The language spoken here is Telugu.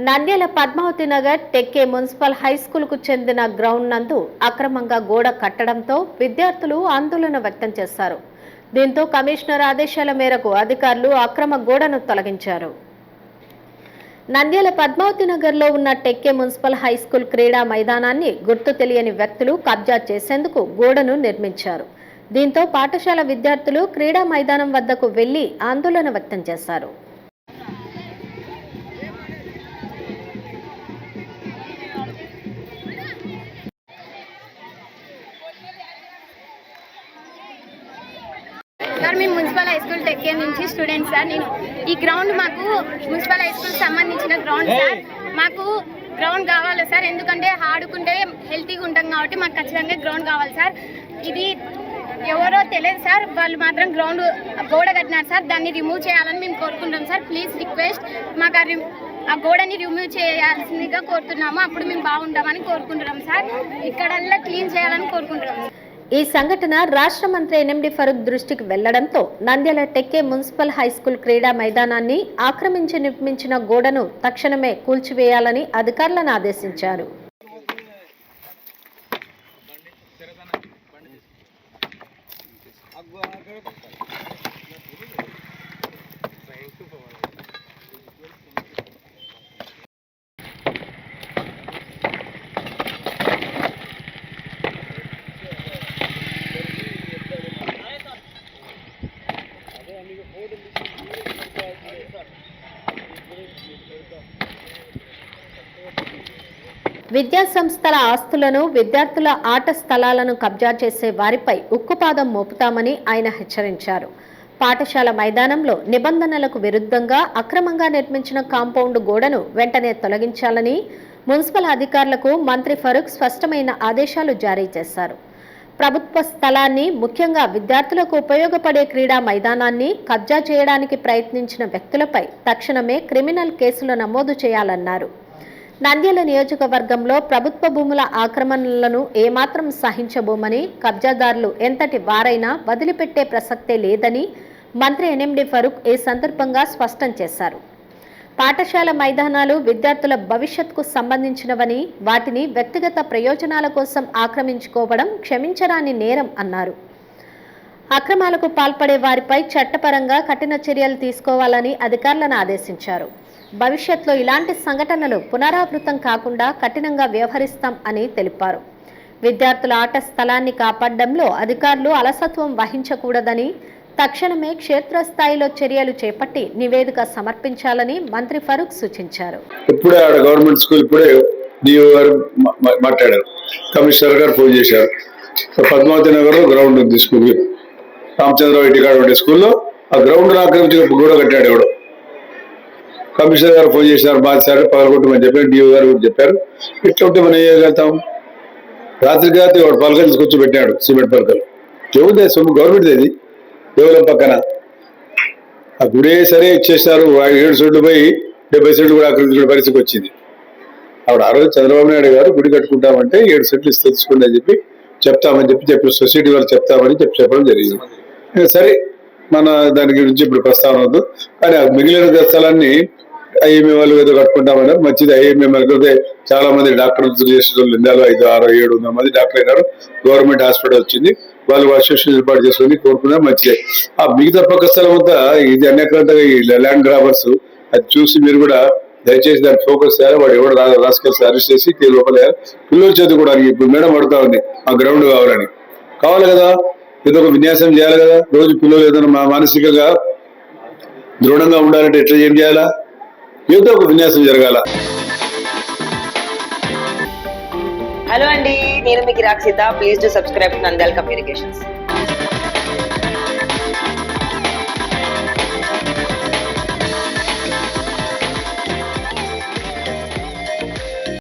Nandyal Padmavati Nagar టెక్కే municipal high school కు చెందిన గ్రౌండ్ నందు అక్రమంగా గోడ కట్టడంతో విద్యార్థులు ఆందోళన వ్యక్తం చేశారు. దీంతో కమిషనర్ ఆదేశాల మేరకు అధికారులు అక్రమ గోడను తొలగించారు. నంద్యాల పద్మావతి నగర్ లో ఉన్న టెక్కే మున్సిపల్ హై స్కూల్ క్రీడా మైదానాన్ని గుర్తు తెలియని వ్యక్తులు కబ్జా చేసేందుకు గోడను నిర్మించారు. దీంతో పాఠశాల విద్యార్థులు క్రీడా మైదానం వద్దకు వెళ్లి ఆందోళన వ్యక్తం చేశారు. సార్ మేము మున్సిపల్ హై స్కూల్ టెక్కే నుంచి స్టూడెంట్స్ సార్. నేను ఈ గ్రౌండ్ మాకు మున్సిపల్ హై స్కూల్ సంబంధించిన గ్రౌండ్ సార్. మాకు గ్రౌండ్ కావాలి సార్, ఎందుకంటే ఆడుకుంటే హెల్తీగా ఉంటాం కాబట్టి మాకు ఖచ్చితంగా గ్రౌండ్ కావాలి సార్. ఇది ఎవరో తెలియదు సార్, వాళ్ళు మాత్రం గ్రౌండ్ గోడ కట్టినారు సార్. దాన్ని రిమూవ్ చేయాలని మేము కోరుకుంటాం సార్. ప్లీజ్ రిక్వెస్ట్, మాకు ఆ గోడని రిమూవ్ చేయాల్సిందిగా కోరుతున్నాము. అప్పుడు మేము బాగుంటామని కోరుకుంటున్నాం సార్. ఇక్కడల్లా క్లీన్ చేయాలని కోరుకుంటున్నాం. ఈ సంఘటన రాష్ట్ర మంత్రి ఎన్ఎండి ఫరూక్ దృష్టికి వెళ్లడంతో నంద్యాల టెక్కే మున్సిపల్ హై స్కూల్ క్రీడా మైదానాన్ని ఆక్రమించి నిర్మించిన గోడను తక్షణమే కూల్చివేయాలని అధికారులను ఆదేశించారు. విద్యా సంస్థల ఆస్తులను, విద్యార్థుల ఆట స్థలాలను కబ్జా చేసే వారిపై ఉక్కుపాదం మోపుతామని ఆయన హెచ్చరించారు. పాఠశాల మైదానంలో నిబంధనలకు విరుద్ధంగా అక్రమంగా నిర్మించిన కాంపౌండ్ గోడను వెంటనే తొలగించాలని మున్సిపల్ అధికారులకు మంత్రి ఫరూక్ స్పష్టమైన ఆదేశాలు జారీ చేశారు. ప్రభుత్వ స్థలాన్ని, ముఖ్యంగా విద్యార్థులకు ఉపయోగపడే క్రీడా మైదానాన్ని కబ్జా చేయడానికి ప్రయత్నించిన వ్యక్తులపై తక్షణమే క్రిమినల్ కేసులు నమోదు చేయాలన్నారు. నంద్యాల నియోజకవర్గంలో ప్రభుత్వ భూముల ఆక్రమణలను ఏమాత్రం సహించబోమని, కబ్జాదారులు ఎంతటి వారైనా వదిలిపెట్టే ప్రసక్తే లేదని మంత్రి ఎన్ఎండి ఫరూక్ ఈ సందర్భంగా స్పష్టం చేశారు. పాఠశాల మైదానాలు విద్యార్థుల భవిష్యత్తుకు సంబంధించినవని, వాటిని వ్యక్తిగత ప్రయోజనాల కోసం ఆక్రమించుకోవడం క్షమించరాని నేరం అన్నారు. అక్రమాలకు పాల్పడే వారిపై చట్టపరంగా కఠిన చర్యలు తీసుకోవాలని అధికారులను ఆదేశించారు. భవిష్యత్తులో ఇలాంటి సంఘటనలు పునరావృతం కాకుండా కఠినంగా వ్యవహరిస్తాం అని తెలిపారు. విద్యార్థుల ఆట స్థలాన్ని కాపాడడంలో అధికారులు అలసత్వం వహించకూడదని, తక్షణమే క్షేత్రస్థాయిలో చర్యలు చేపట్టి నివేదిక సమర్పించాలని మంత్రి ఫరూక్ సూచించారు. ఇప్పుడే గవర్నమెంట్ స్కూల్ ఇప్పుడే డిఓ గారు మాట్లాడారు, కమిషనర్ గారు ఫోన్ చేశారు. పద్మావతి నగర్ లో గ్రౌండ్ ఉంది స్కూల్, రామచంద్రరావు ఇంటికాడ ఉండే స్కూల్లో ఆ గ్రౌండ్ ఆక్రమించి గోడ కట్టాడు. ఎవడు కమిషనర్ గారు ఫోన్ చేశారు, బాధ్యత పగలగొట్టమని చెప్పారు. డిఓ గారు కూడా చెప్పారు. ఇట్లా ఉంటే మనం ఏం చేయగలుగుతాం? రాత్రికి రాత్రి వాడు పలకలు తీసుకొచ్చి పెట్టాడు, సిమెంట్ పలకలు. ఎవరిదే సొమ్ము? గవర్నమెంట్ ఏది? దేవాలయం పక్కన ఆ గుడే సరే ఇచ్చేస్తారు. 7 సెంట్లు పోయి 70 సెంట్లు కూడా ఆక్రమించుకునే పరిస్థితికి వచ్చింది. ఆవిడ ఆ రోజు చంద్రబాబు నాయుడు గారు గుడి కట్టుకుంటామంటే 7 సెంట్లు తీసుకోండి అని చెప్తామని చెప్పి సొసైటీ వాళ్ళు చెప్తామని చెప్పడం జరిగింది. సరే, మన దాని గురించి ఇప్పుడు ప్రస్తావన వద్దు. కానీ మిగిలిన స్థలాన్ని ఐఎంఏ వాళ్ళు ఏదో కట్టుకుంటామన్నారు. మంచిది. ఐఎంఏ వాళ్ళకి చాలా మంది డాక్టర్లు చేసిన ఇండియాలో 500, 600, 700 మంది డాక్టర్ అయినారు. గవర్నమెంట్ హాస్పిటల్ వచ్చింది. వాళ్ళు అసోసియేషన్ ఏర్పాటు చేసుకుని కోరుకున్నా మంచిదే. ఆ మిగతా పక్క స్థలం అంతా ఇది అనేకంగా ఈ ల్యాండ్ గ్రాబర్స్, అది చూసి మీరు కూడా దయచేసి దాన్ని ఫోకస్ చేయాలి. వాడు ఎవరు రాసుకొచ్చి అరెస్ట్ చేసి లోపల పిల్లల చదువుకోవడానికి ఇప్పుడు మేడం అడుగుతా ఉంది, ఆ గ్రౌండ్ కావాలి కదా, ఏదో ఒక విన్యాసం చేయాలి కదా. రోజు పిల్లలు ఏదైనా మానసికంగా దృఢంగా ఉండాలంటే ఎట్లా ఏం చేయాలా? ఏదో ఒక విన్యాసం జరగాల. హలో అండి, నేను మీకు Rakshitha. Please do subscribe Nandyal communications.